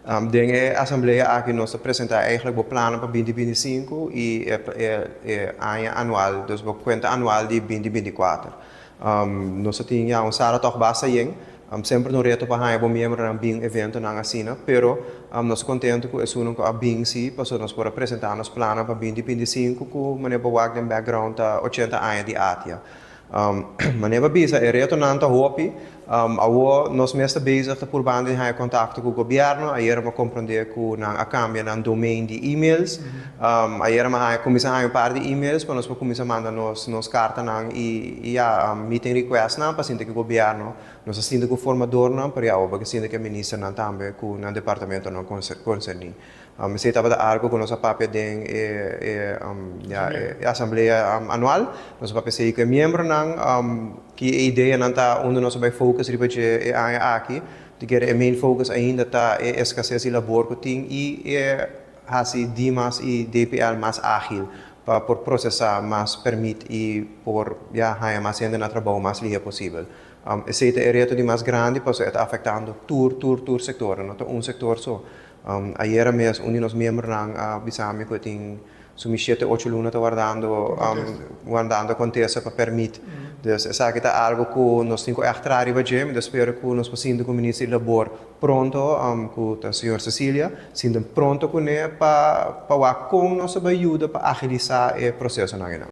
Dentro da asamblea aqui nós apresentamos eigenlijk o plano para 2025 e ano anual, dus o conta anual de 2024. Nós tínhamos sala toch basta yeng, sempre no reto para ganhar o membro na bem evento na asina, pero nós contento com isso que a bem si, para nós poder apresentar nos planos para 2025 com maneira para background 80 anos de ATIA. Maneira bisa é retornando a hopi, nós mesmo bezig por banda de contato com o governo, aí era compreender que a cambia na domain de e-mails, aí era começar a par de e-mails para nós começar a mandar nos cartas e a meeting request na para que o governo nós assina com o formador na para a obra que assina que a ministra na também com o departamento não concerni. Se estava da algo com nossa papel de asamblea anual, nosso papel sei que membro não que a ideia não está onde nós vai focus riba de aqui, de que a main focus ainda está é escassez de labor que tem e assim dimas e DPL mais ágil para por processar mais permite e por mais ainda na trabalho mais livre possível. Esse é o reto de mais grande, porque está afetando todo sector, não sector só. Ayer mesmo, um dos membros ng Bisami ko ting sumisiyete 8 luna guardando acontece para permitir. Dus essa aqui tá algo que nós temos que extrair para gente, eu espero que nós possamos com o ministro de labor pronto, com a senhora Cecília, sendo pronto com ele para com nossa ajuda para agilizar o processo na